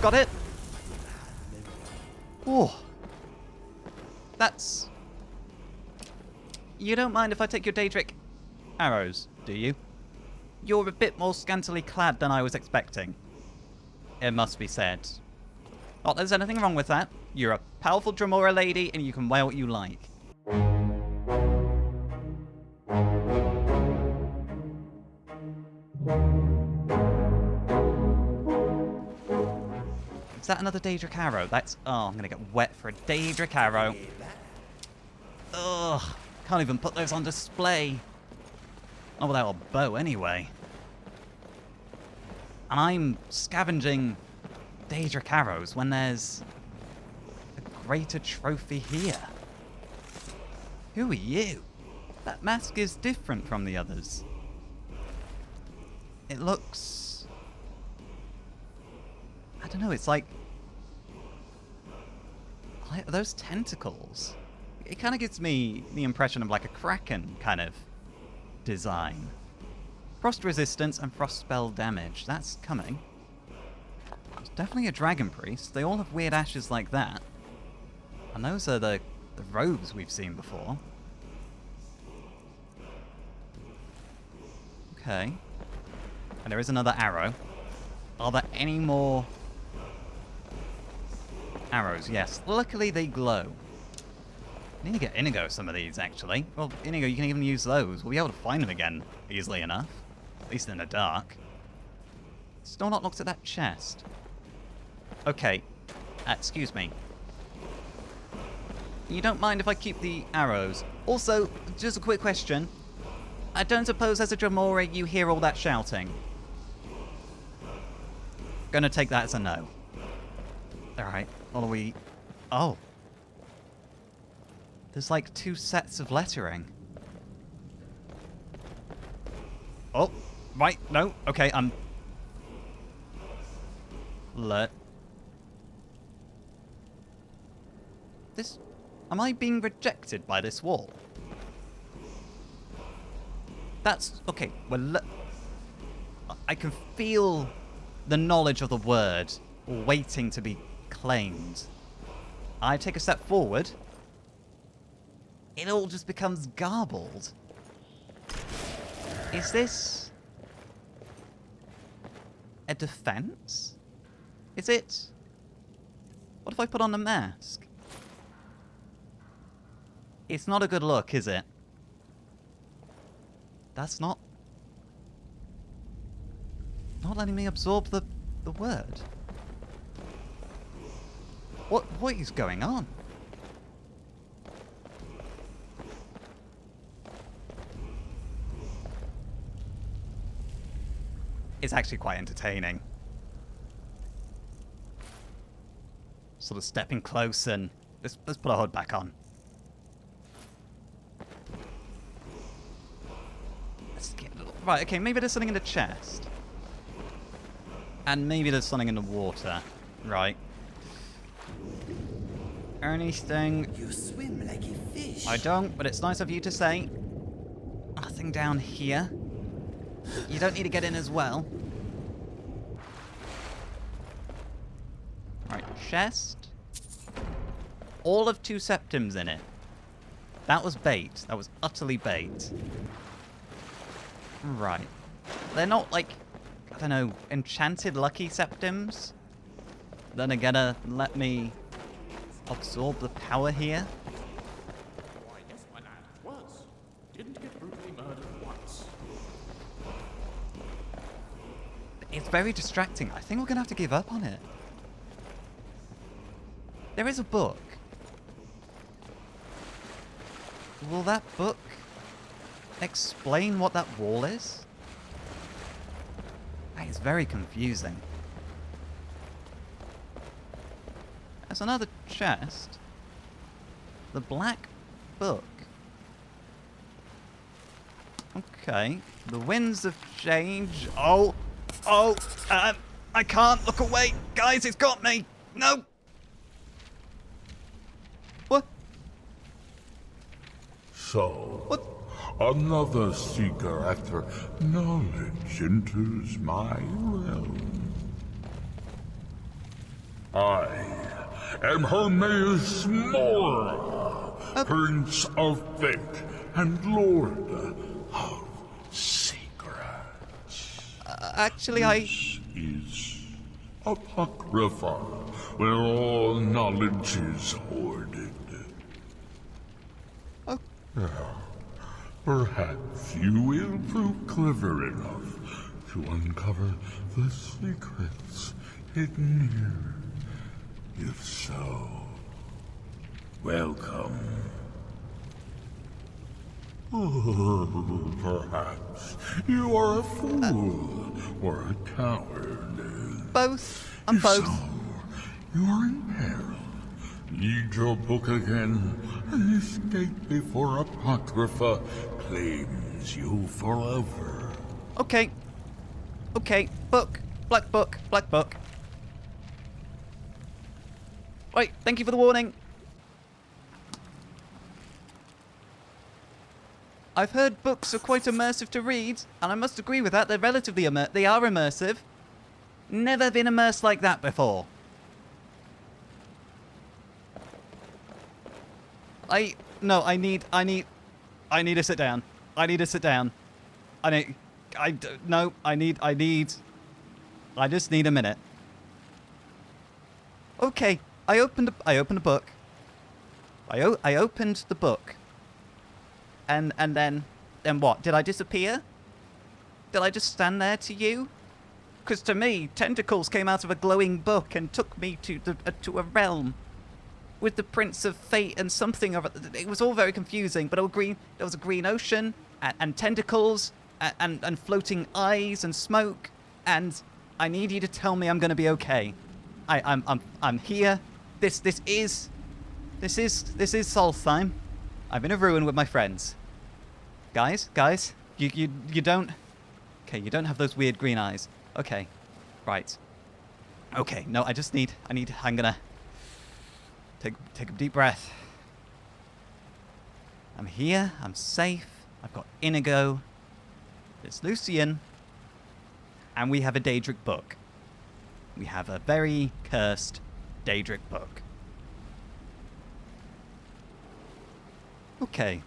got it. Oh. That's... You don't mind if I take your Daedric arrows, do you? You're a bit more scantily clad than I was expecting. It must be said. Not that there's anything wrong with that. You're a powerful Dremora lady and you can wear what you like. Is that another Daedric arrow? That's... Oh, I'm going to get wet for a Daedric arrow. Ugh. Can't even put those on display. Not without a bow, anyway. And I'm scavenging Daedric arrows when there's a greater trophy here. Who are you? That mask is different from the others. It looks... I don't know, it's like... Are those tentacles? It kind of gives me the impression of like a Kraken kind of design. Frost resistance and frost spell damage. That's coming. It's definitely a dragon priest. They all have weird ashes like that. And those are the robes we've seen before. Okay. And there is another arrow. Are there any more arrows? Yes. Luckily they glow. I need to get Inigo some of these, actually. Well, Inigo, you can even use those. We'll be able to find them again easily enough. At least in the dark. Still not looked at that chest. Okay. Excuse me. You don't mind if I keep the arrows? Also, just a quick question. I don't suppose as a Dremora you hear all that shouting. Gonna take that as a no. Alright, what are we... Oh. There's like 2 sets of lettering. Oh, right, no, okay, This... Am I being rejected by this wall? That's... Okay, well, I can feel the knowledge of the word waiting to be claimed. I take a step forward. It all just becomes garbled. Is this a defense? Is it... What if I put on a mask? It's not a good look, is it? That's not letting me absorb the word. What is going on? It's actually quite entertaining. Sort of stepping close and let's put our hood back on. Let's get a little... Right, okay, maybe there's something in the chest. And maybe there's something in the water. Right. Anything... You swim like a fish. I don't, but it's nice of you to say. Nothing down here. You don't need to get in as well. Right, chest. All of 2 septims in it. That was bait. That was utterly bait. Right. They're not like, I don't know, enchanted lucky septims. Then are gonna let me absorb the power here. Why, yes, my lad, it was. Didn't get brutally murdered once. It's very distracting. I think we're gonna have to give up on it. There is a book. Will that book explain what that wall is? That is very confusing. There's another chest. The black book. Okay. The winds of change. I can't look away. Guys, it's got me. No. What? So, What? another seeker after knowledge enters my realm. I am Hermaeus Mora, Prince of Fate and Lord of Secrets. Actually, This is Apocrypha, where all knowledge is hoarded. Oh. Perhaps you will prove clever enough to uncover the secrets hidden here. If so, welcome. Perhaps you are a fool or a coward. Both. I'm If both. so, you are in peril. Read your book again and escape before Apocrypha claims you forever. Okay. Okay. Book. Black book. Black book. Wait, thank you for the warning. I've heard books are quite immersive to read, and I must agree with that. They're relatively they are immersive. Never been immersed like that before. I need to sit down. I need to sit down. I just need a minute. Okay, I opened a book. I opened the book. And then what? Did I disappear? Did I just stand there to you? Because to me, tentacles came out of a glowing book and took me to a realm with the Prince of Fate and something of it. It was all very confusing, but there was a green ocean and tentacles and floating eyes and smoke, and I need you to tell me I'm going to be okay. I'm here. This is Solstheim. I'm in a ruin with my friends. Guys, you don't. Okay, you don't have those weird green eyes. Okay, right. Okay, no, I'm gonna take a deep breath. I'm here. I'm safe. I've got Inigo. There's Lucian, and we have a Daedric book. We have a very cursed Daedric book. Okay.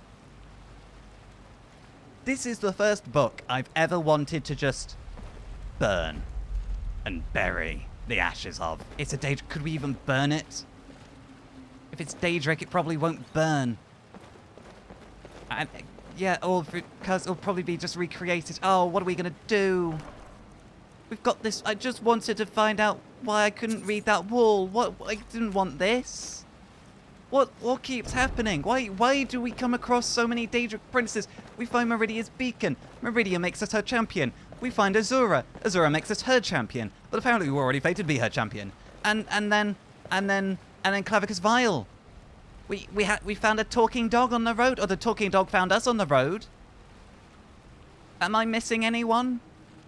This is the first book I've ever wanted to just burn and bury the ashes of. It's a Daedric. Could we even burn it? If it's Daedric, it probably won't burn. And yeah, or because it'll probably be just recreated. Oh, what are we gonna do? We've got this. I just wanted to find out why I couldn't read that wall. What? I didn't want this. What keeps happening? Why do we come across so many Daedric princes? We find Meridia's beacon. Meridia makes us her champion. We find Azura. Azura makes us her champion. But apparently we're already fated to be her champion. And then Clavicus Vile. We found a talking dog on the road, or the talking dog found us on the road. Am I missing anyone?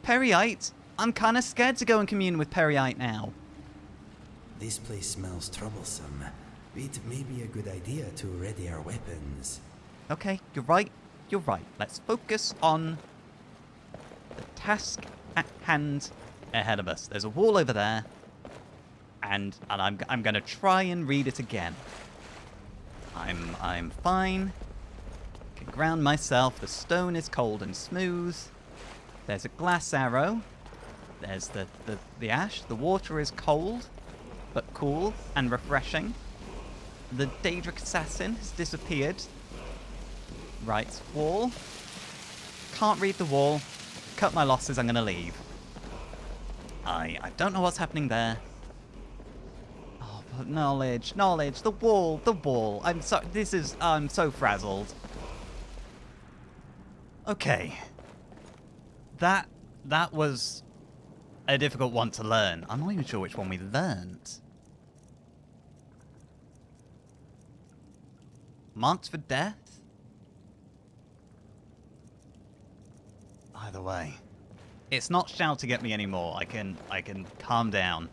Periite? I'm kind of scared to go and commune with Periite now. This place smells troublesome. It may be a good idea to ready our weapons. Okay, you're right. You're right. Let's focus on the task at hand ahead of us. There's a wall over there, and I'm going to try and read it again. I'm fine. Can ground myself. The stone is cold and smooth. There's a glass arrow. There's the ash. The water is cold, but cool and refreshing. The Daedric assassin has disappeared. Right, wall. Can't read the wall. Cut my losses, I'm gonna leave. I don't know what's happening there. Oh, but knowledge, the wall. I'm so frazzled. Okay. That was a difficult one to learn. I'm not even sure which one we learned. Marked for death? Either way. It's not shouting at me anymore. I can calm down.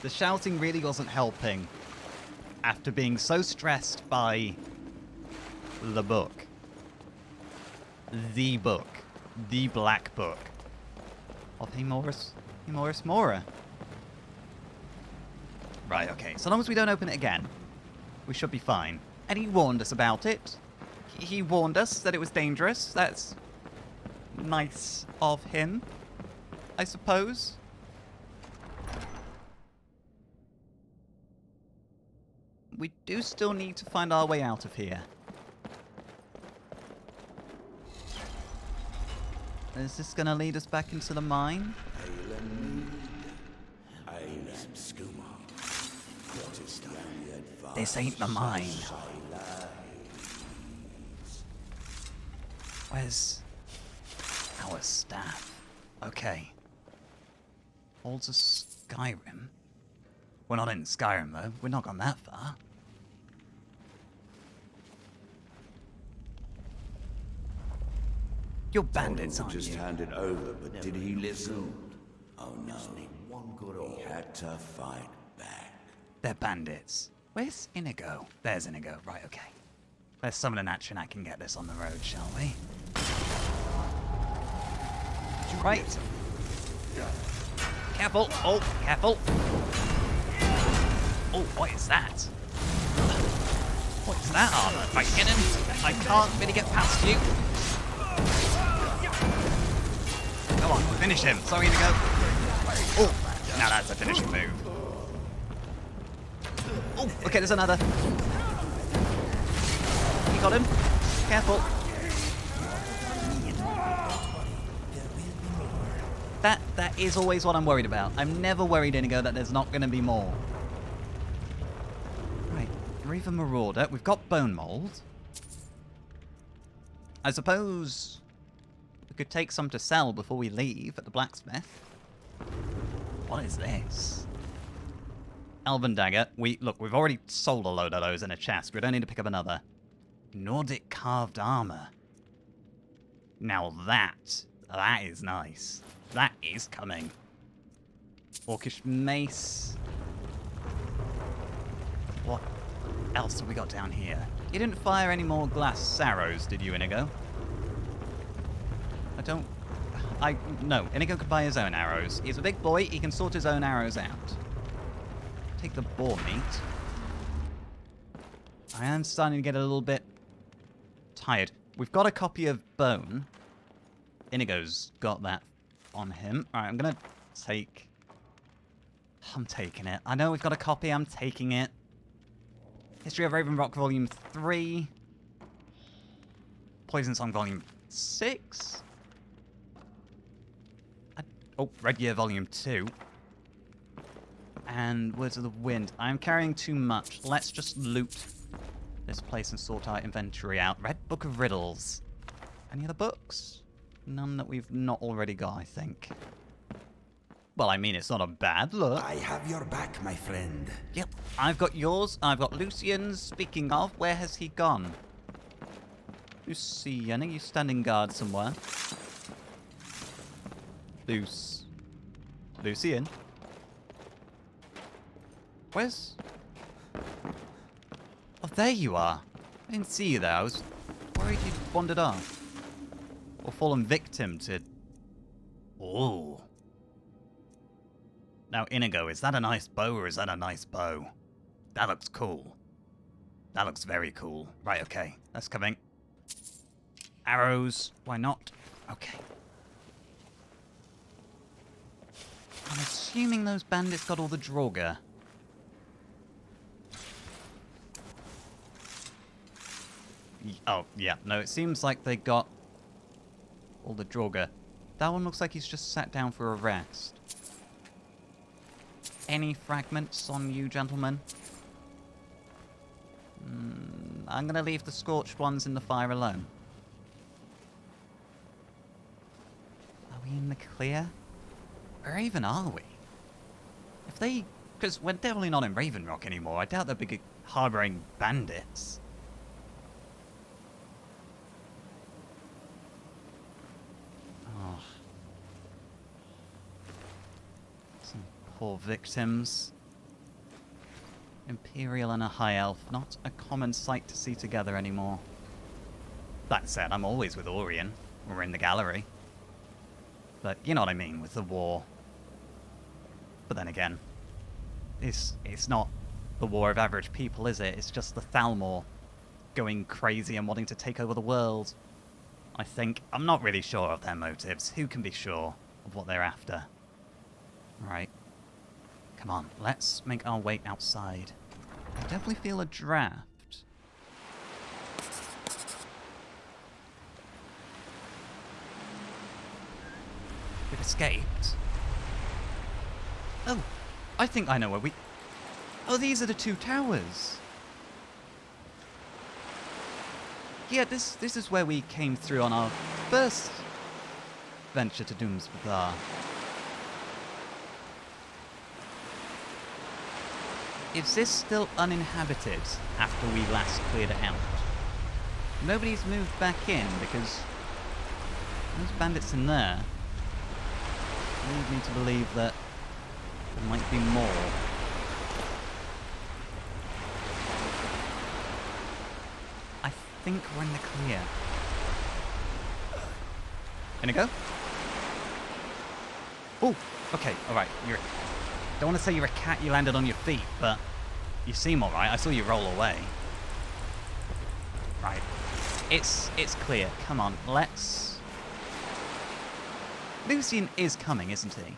The shouting really wasn't helping after being so stressed by the book. The book. The Black Book of Immersive Mora. Right, okay. So long as we don't open it again, we should be fine. And he warned us about it. He warned us that it was dangerous. That's nice of him, I suppose. We do still need to find our way out of here. Is this going to lead us back into the mine? This ain't the mine. Where's our staff? Okay. Holds a Skyrim. We're not in Skyrim, though. We've not gone that far. You're bandits, aren't just you? hand it over, but did he listen? Oh no, he had to fight back. They're bandits. Where's Inigo? There's Inigo. Right, okay. Let's summon an action. I can get this on the road, shall we? Right. Careful. Oh, careful. Oh, what is that? What is that armor? If I get him, I can't really get past you. Come on, finish him. Sorry, Inigo. Oh, now that's a finishing move. Oh, okay, there's another. You got him. Careful. That is always what I'm worried about. I'm never worried, Inigo, that there's not going to be more. Right, Reaver Marauder. We've got Bone Mold. I suppose we could take some to sell before we leave at the blacksmith. What is this? Elven Dagger. We've already sold a load of those in a chest. We don't need to pick up another. Nordic Carved Armor. Now that is nice. That is coming. Orcish Mace. What else have we got down here? You didn't fire any more glass arrows, did you, Inigo? No, Inigo could buy his own arrows. He's a big boy, he can sort his own arrows out. Take the boar meat. I am starting to get a little bit tired. We've got a copy of Bone. Inigo's got that on him. Alright, I'm taking it. I know we've got a copy, I'm taking it. History of Raven Rock Volume 3. Poison Song Volume 6. Red Year Volume 2. And Words of the Wind. I'm carrying too much. Let's just loot this place and sort our inventory out. Red Book of Riddles. Any other books? None that we've not already got, I think. Well, I mean, it's not a bad look. I have your back, my friend. Yep, I've got yours. I've got Lucian's. Speaking of, where has he gone? Lucian, are you standing guard somewhere? Lucian? Where's... Oh, there you are. I didn't see you there. I was worried you'd wandered off. Or fallen victim to... Oh. Now, Inigo, is that a nice bow or is that a nice bow? That looks cool. That looks very cool. Right, okay. That's coming. Arrows. Why not? Okay. I'm assuming those bandits got all the Draugr. Oh, yeah. No, it seems like they got all the Draugr. That one looks like he's just sat down for a rest. Any fragments on you, gentlemen? I'm going to leave the scorched ones in the fire alone. Are we in the clear? Where even are we? If they... Because we're definitely not in Raven Rock anymore. I doubt they'll be harbouring bandits. Oh. Some poor victims. Imperial and a High Elf. Not a common sight to see together anymore. That said, I'm always with Orion. We're in the gallery. But you know what I mean with the war. But then again, It's not the war of average people, is it? It's just the Thalmor going crazy and wanting to take over the world. I think. I'm not really sure of their motives. Who can be sure of what they're after? Right. Come on, let's make our way outside. I definitely feel a draft. We've escaped. Oh, I think I know where we... Oh, these are the two towers. Yeah, this is where we came through on our first venture to Doom's Bazaar. Is this still uninhabited after we last cleared it out? Nobody's moved back in because those bandits in there lead me to believe that there might be more. I think we're in the clear. Gonna go? Oh, okay, alright. Don't want to say you're a cat, you landed on your feet, but you seem alright. I saw you roll away. Right. It's clear. Come on, let's... Lucien is coming, isn't he?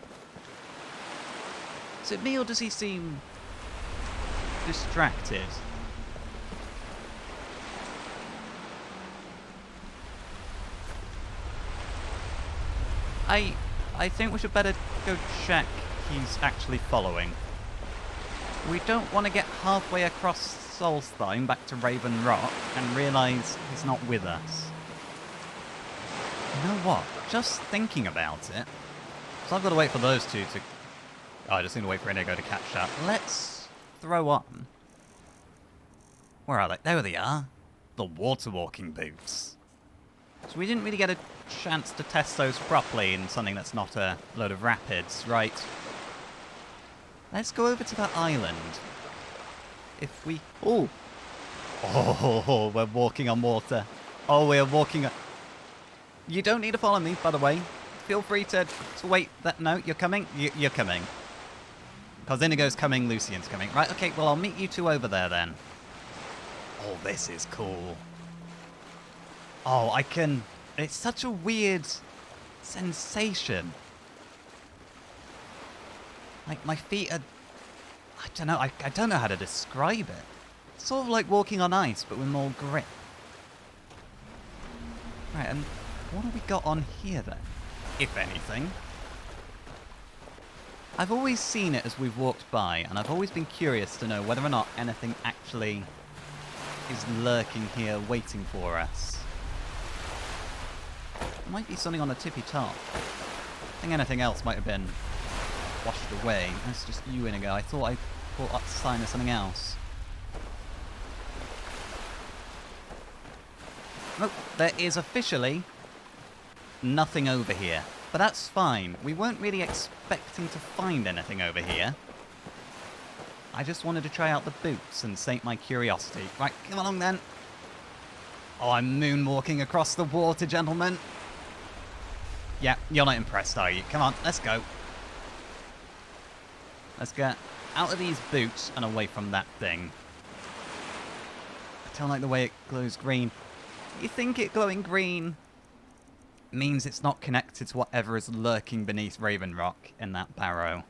Is it me or does he seem distracted? I think we should better go check he's actually following. We don't want to get halfway across Solstheim back to Raven Rock and realise he's not with us. You know what? Just thinking about it, so I've got to wait for those two to... Oh, I just need to wait for Indigo to catch up. Let's throw on... Where are they? There they are. The water walking boots. So we didn't really get a chance to test those properly in something that's not a load of rapids, right? Let's go over to that island. If we... Oh! Oh, we're walking on water. Oh, we're walking on... You don't need to follow me, by the way. Feel free to wait. No, you're coming? You're coming. Because Indigo's coming, Lucien's coming. Right, okay, well, I'll meet you two over there, then. Oh, this is cool. Oh, I can... It's such a weird sensation. Like, my feet are... I don't know, I don't know how to describe it. It's sort of like walking on ice, but with more grip. Right, and what have we got on here, then? If anything. I've always seen it as we've walked by, and I've always been curious to know whether or not anything actually is lurking here waiting for us. There might be something on the tippy top. I think anything else might have been washed away. That's just you, Inigo. I thought I caught up sign of something else. Nope, there is officially nothing over here. But that's fine. We weren't really expecting to find anything over here. I just wanted to try out the boots and sate my curiosity. Right, come along then. Oh, I'm moonwalking across the water, gentlemen. Yeah, you're not impressed, are you? Come on, let's go. Let's get out of these boots and away from that thing. I don't like the way it glows green. You think it glowing green means it's not connected to whatever is lurking beneath Raven Rock in that barrow.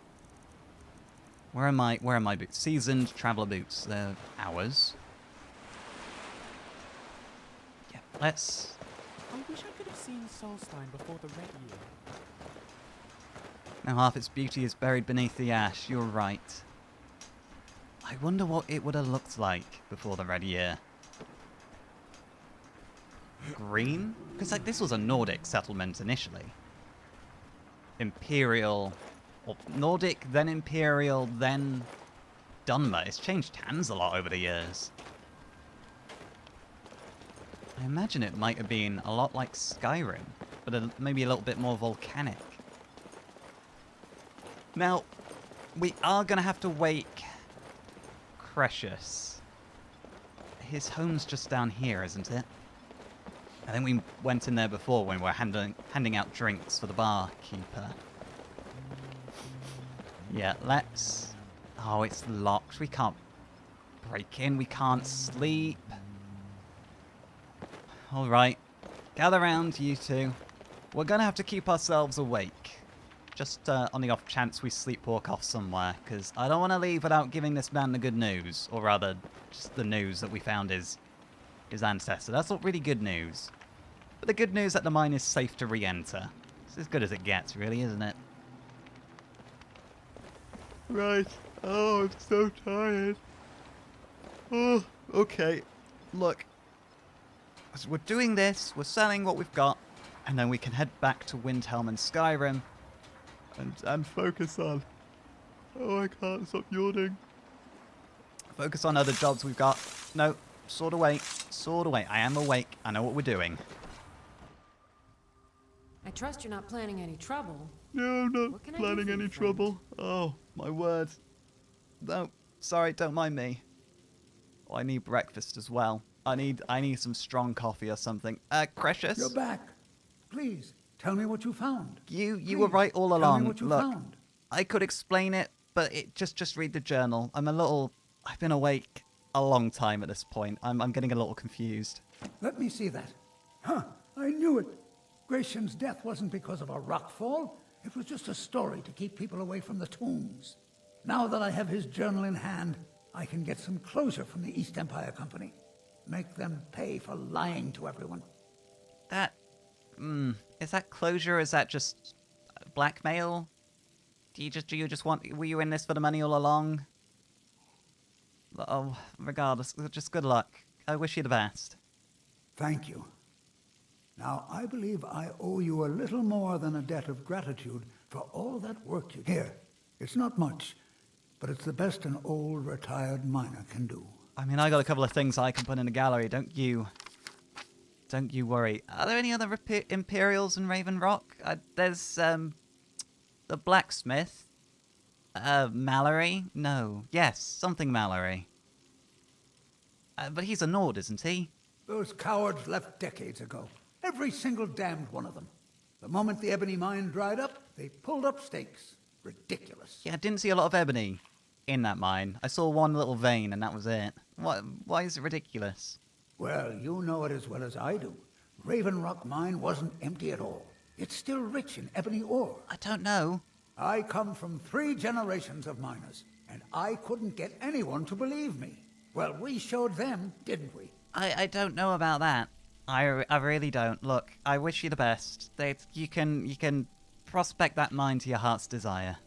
Where are my boots? Seasoned traveller boots. They're ours. Yeah, let's... I wish I could have seen Solstheim before the Red Year. Now half its beauty is buried beneath the ash. You're right. I wonder what it would have looked like before the Red Year. Green? Because like this was a Nordic settlement initially. Imperial, or Nordic, then Imperial, then Dunmer. It's changed hands a lot over the years. I imagine it might have been a lot like Skyrim, but maybe a little bit more volcanic. Now, we are going to have to wake Precious. His home's just down here, isn't it? I think we went in there before when we were handing out drinks for the barkeeper. Yeah, let's Oh, it's locked. We can't break in. We can't sleep. Alright. Gather round, you two. We're gonna have to keep ourselves awake. Just on the off chance we sleepwalk off somewhere, because I don't want to leave without giving this man the good news. Or rather, just the news that we found his ancestor. That's not really good news. But the good news that the mine is safe to re-enter. It's as good as it gets, really, isn't it? Right. Oh, I'm so tired. Oh, okay. Look. As we're doing this, we're selling what we've got, and then we can head back to Windhelm and Skyrim and focus on... Oh, I can't stop yawning. Focus on other jobs we've got. No, sword away. Sword away. I am awake. I know what we're doing. I trust you're not planning any trouble. No, I'm not What can I do planning for you, any friend? trouble. Oh, my word. No, sorry, don't mind me. Oh, I need breakfast as well. I need some strong coffee or something. Precious? You're back. Please, tell me what you found. You Please, were right all Tell along. me what you Look, found. I could explain it, but just read the journal. I've been awake a long time at this point. I'm getting a little confused. Let me see that. Huh, I knew it. Gratian's death wasn't because of a rock fall. It was just a story to keep people away from the tombs. Now that I have his journal in hand, I can get some closure from the East Empire Company. Make them pay for lying to everyone. Is that closure? Is that just blackmail? Were you in this for the money all along? Oh, regardless, just good luck. I wish you the best. Thank you. Now, I believe I owe you a little more than a debt of gratitude for all that work you... Here, it's not much, but it's the best an old retired miner can do. I mean, I got a couple of things I can put in the gallery. Don't you worry. Are there any other Imperials in Raven Rock? There's the blacksmith. Mallory? No. Yes, something Mallory. But he's a Nord, isn't he? Those cowards left decades ago. Every single damned one of them. The moment the ebony mine dried up, they pulled up stakes. Ridiculous. Yeah, I didn't see a lot of ebony in that mine. I saw one little vein and that was it. Why is it ridiculous? Well, you know it as well as I do. Raven Rock Mine wasn't empty at all. It's still rich in ebony ore. I don't know. I come from 3 generations of miners, and I couldn't get anyone to believe me. Well, we showed them, didn't we? I don't know about that. I really don't. Look, I wish you the best. You can prospect that mine to your heart's desire.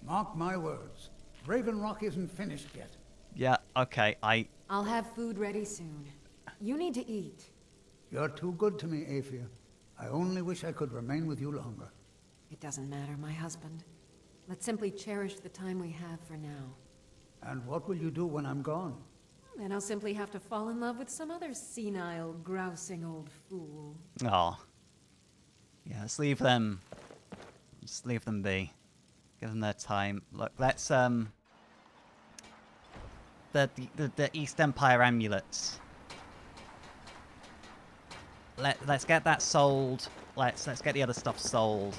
Mark my words. Raven Rock isn't finished yet. Yeah, okay, I'll have food ready soon. You need to eat. You're too good to me, Aphia. I only wish I could remain with you longer. It doesn't matter, my husband. Let's simply cherish the time we have for now. And what will you do when I'm gone? Then I'll simply have to fall in love with some other senile, grousing old fool. Oh. Yeah, let's leave them. Just leave them be. Give them their time. Look, let's the East Empire amulets. Let's get that sold. Let's get the other stuff sold.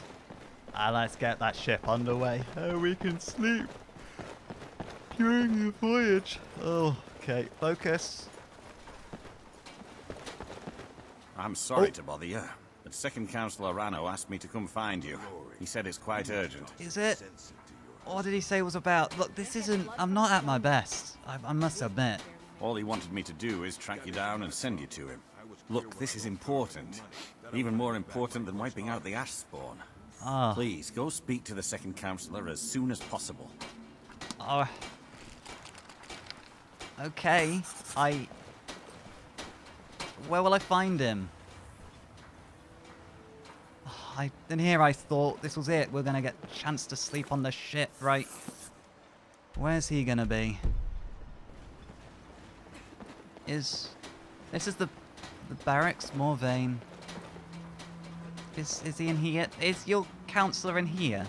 Let's get that ship underway. We can sleep during the voyage. Oh, okay. Focus. I'm sorry to bother you, but Second Councillor Rano asked me to come find you. He said it's quite urgent. Is it? What did he say it was about? Look, this isn't... I'm not at my best. I must admit. All he wanted me to do is track you down and send you to him. Look, this is important. Even more important than wiping out the ash spawn. Ah. Please, go speak to the Second Councillor as soon as possible. Oh. Okay. Where will I find him? In here I thought this was it. We're gonna get a chance to sleep on the ship, right? Where's he gonna be? This is the barracks, Morvain. Is he in here? Is your counselor in here?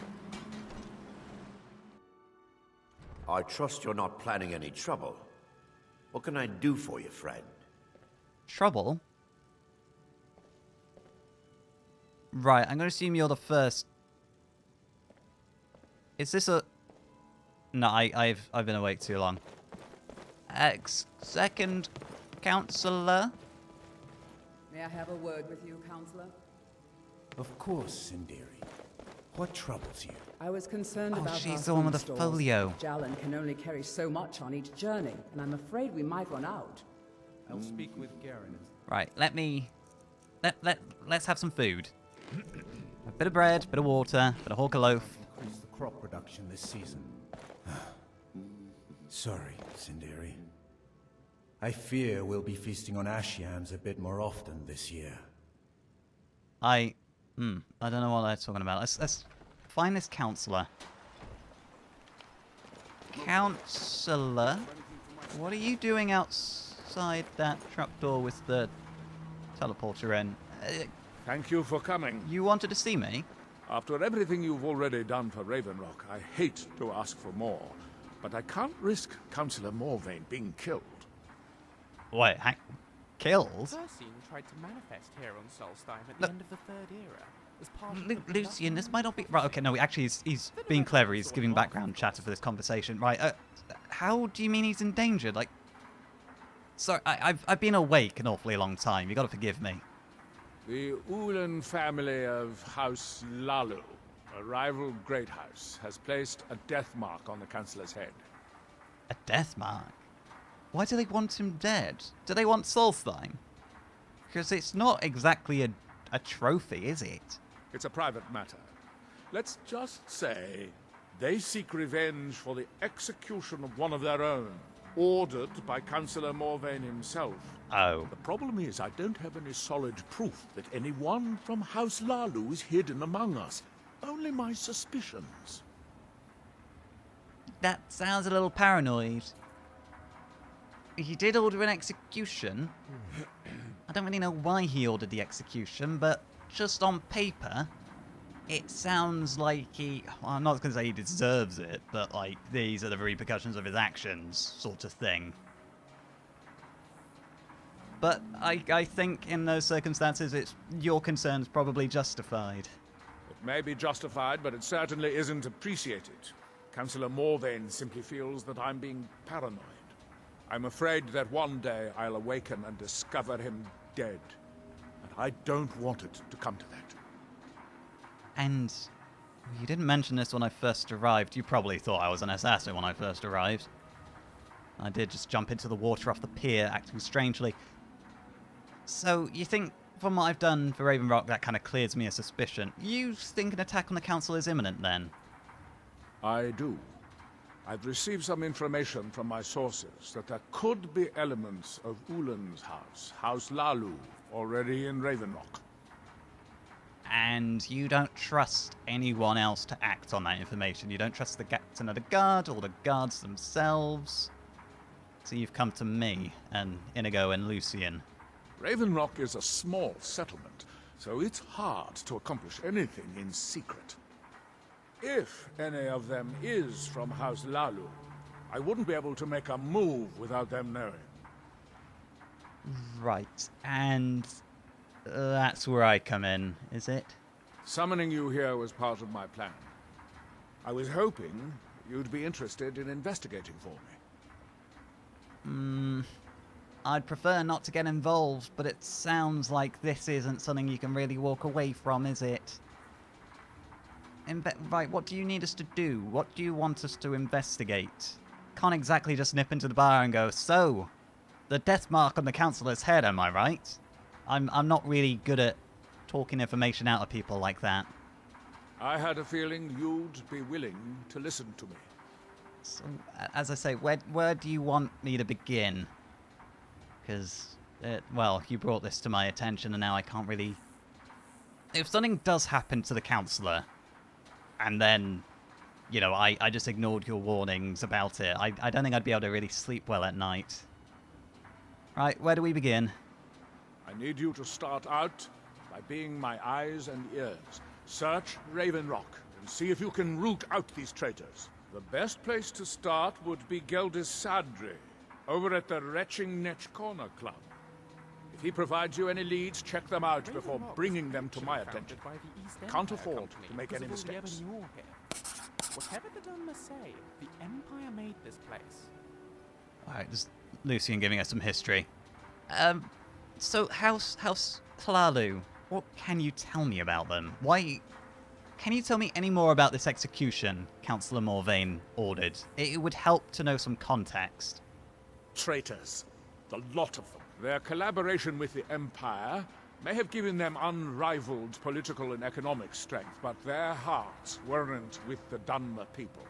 I trust you're not planning any trouble. What can I do for you, friend? Trouble? Right, I'm gonna assume you're the first. Is this a... No, I've been awake too long. Second counselor? May I have a word with you, Counselor? Of course, Sindiri. What troubles you? I was concerned Oh, about she's our the one with food the stores. folio. Jalan can only carry so much on each journey, and I'm afraid we might run out. I'll speak with Garen. Right, let's have some food. A bit of bread, bit of water, bit of hawker loaf. Increase the crop production this season. Sorry, Sindiri. I fear we'll be feasting on ash yams a bit more often this year. I don't know what they're talking about. Let's find this counselor. Counselor? What are you doing outside that trapdoor with the teleporter in? Thank you for coming. You wanted to see me? After everything you've already done for Ravenrock, I hate to ask for more, but I can't risk Councillor Morvain being killed. Wait, killed? Ursine tried to manifest here on Solstheim at the end of the Third Era. As part of the Lucian, this might not be... Right, okay, no, actually, he's being clever. He's giving background chatter for this conversation. Right, how do you mean he's endangered? Like... Sorry, I've been awake an awfully long time. You gotta forgive me. The Ulan family of House Lalu, a rival great house, has placed a death mark on the Councillor's head. A death mark? Why do they want him dead? Do they want Solstheim? Because it's not exactly a trophy, is it? It's a private matter. Let's just say they seek revenge for the execution of one of their own, ordered by Councillor Morvain himself. Oh. The problem is I don't have any solid proof that anyone from House Lalu is hidden among us. Only my suspicions. That sounds a little paranoid. He did order an execution. I don't really know why he ordered the execution, but just on paper, it sounds like he... Well, I'm not going to say he deserves it, but, like, these are the repercussions of his actions, sort of thing. But I think in those circumstances, your concern's probably justified. It may be justified, but it certainly isn't appreciated. Councillor Morvain simply feels that I'm being paranoid. I'm afraid that one day I'll awaken and discover him dead. And I don't want it to come to that. And you didn't mention this when I first arrived. You probably thought I was an assassin when I first arrived. I did just jump into the water off the pier, acting strangely. So, you think, from what I've done for Ravenrock, that kind of clears me of suspicion. You think an attack on the council is imminent, then? I do. I've received some information from my sources that there could be elements of Ulan's house, House Lalu, already in Ravenrock. And you don't trust anyone else to act on that information? You don't trust the captain of the guard, or the guards themselves? So you've come to me, and Inigo and Lucian. Ravenrock is a small settlement, so it's hard to accomplish anything in secret. If any of them is from House Lalu, I wouldn't be able to make a move without them knowing. Right, and that's where I come in, is it? Summoning you here was part of my plan. I was hoping you'd be interested in investigating for me. I'd prefer not to get involved, but it sounds like this isn't something you can really walk away from, is it? Right, what do you need us to do? What do you want us to investigate? Can't exactly just nip into the bar and go, so, the death mark on the councillor's head, am I right? I'm not really good at talking information out of people like that. I had a feeling you'd be willing to listen to me. So, as I say, where do you want me to begin? Because, well, you brought this to my attention and now I can't really... If something does happen to the councillor, and then, you know, I just ignored your warnings about it, I don't think I'd be able to really sleep well at night. Right, where do we begin? I need you to start out by being my eyes and ears. Search Ravenrock and see if you can root out these traitors. The best place to start would be Geldis Sadri, over at the Retching Netch Corner Club. If he provides you any leads, check them out before bringing them to my attention. Can't afford to make any mistakes. Whatever the Dunmer say, the Empire made this place. Alright, just Lucian giving us some history. So House Hlalu, what can you tell me about them? Why... Can you tell me any more about this execution Councillor Morvain ordered? It would help to know some context. Traitors. A lot of them. Their collaboration with the Empire may have given them unrivaled political and economic strength, but their hearts weren't with the Dunmer people.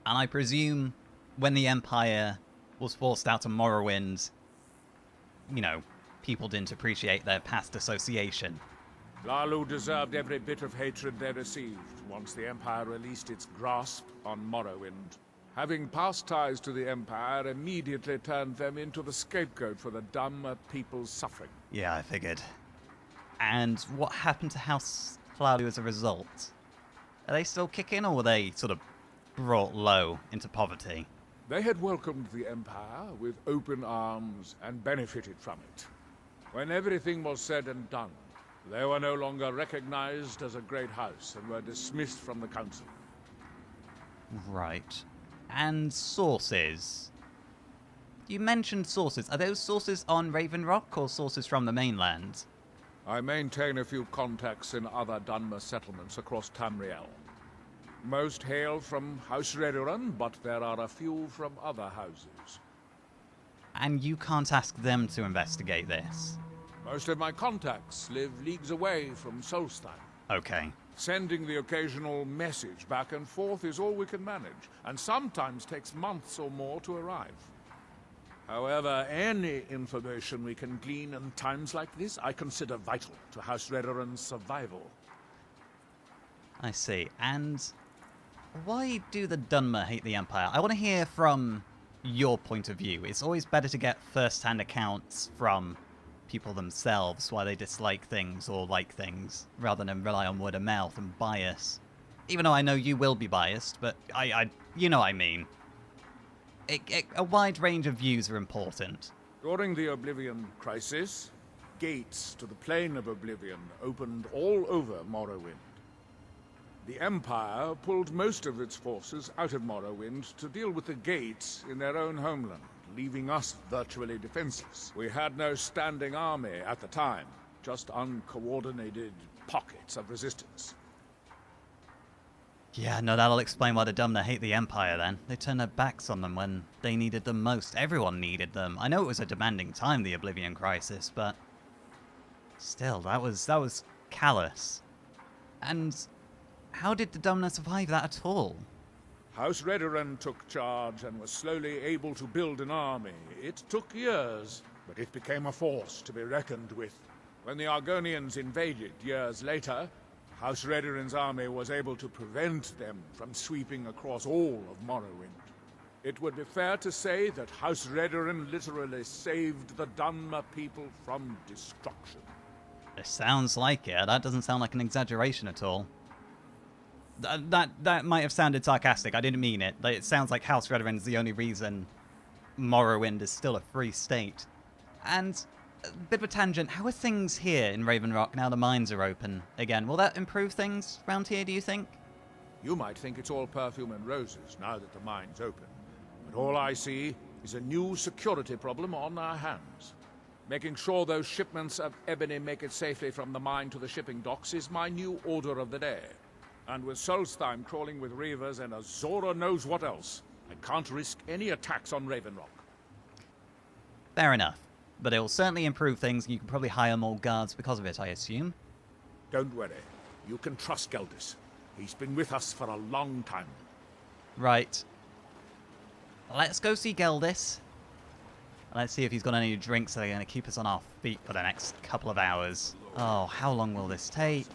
And I presume when the Empire was forced out of Morrowind, you know, people didn't appreciate their past association. Hlalu deserved every bit of hatred they received once the Empire released its grasp on Morrowind. Having past ties to the Empire immediately turned them into the scapegoat for the Dunmer people's suffering. Yeah, I figured. And what happened to House Hlalu as a result? Are they still kicking, or were they sort of brought low into poverty? They had welcomed the Empire with open arms and benefited from it. When everything was said and done, they were no longer recognized as a great house and were dismissed from the council. Right. And sources? You mentioned sources. Are those sources on Raven Rock or sources from the mainland? I maintain a few contacts in other Dunmer settlements across Tamriel. Most hail from House Redoran, but there are a few from other houses. And you can't ask them to investigate this? Most of my contacts live leagues away from Solstheim. Okay. Sending the occasional message back and forth is all we can manage, and sometimes takes months or more to arrive. However, any information we can glean in times like this, I consider vital to House Redoran's survival. I see. And why do the Dunmer hate the Empire? I want to hear from your point of view. It's always better to get first-hand accounts from people themselves why they dislike things or like things, rather than rely on word of mouth and bias. Even though I know you will be biased, but you know what I mean. A wide range of views are important. During the Oblivion Crisis, gates to the Plane of Oblivion opened all over Morrowind. The Empire pulled most of its forces out of Morrowind to deal with the gates in their own homeland, leaving us virtually defenseless. We had no standing army at the time, just uncoordinated pockets of resistance. Yeah, no, that'll explain why the Dunmer hate the Empire then. They turned their backs on them when they needed them most. Everyone needed them. I know it was a demanding time, the Oblivion Crisis, but still, that was callous. And how did the Dunmer survive that at all? House Redoran took charge and was slowly able to build an army. It took years, but it became a force to be reckoned with. When the Argonians invaded years later, House Redoran's army was able to prevent them from sweeping across all of Morrowind. It would be fair to say that House Redoran literally saved the Dunmer people from destruction. It sounds like it. That doesn't sound like an exaggeration at all. That might have sounded sarcastic. I didn't mean it. It sounds like House Redoran is the only reason Morrowind is still a free state. And a bit of a tangent, how are things here in Raven Rock now the mines are open again? Will that improve things around here, do you think? You might think it's all perfume and roses now that the mine's open. But all I see is a new security problem on our hands. Making sure those shipments of ebony make it safely from the mine to the shipping docks is my new order of the day. And with Solstheim crawling with reavers and Azora knows what else, I can't risk any attacks on Raven Rock. Fair enough. But it will certainly improve things, and you can probably hire more guards because of it, I assume. Don't worry. You can trust Geldis. He's been with us for a long time. Right. Let's go see Geldis. Let's see if he's got any drinks that are going to keep us on our feet for the next couple of hours. Oh, how long will this take?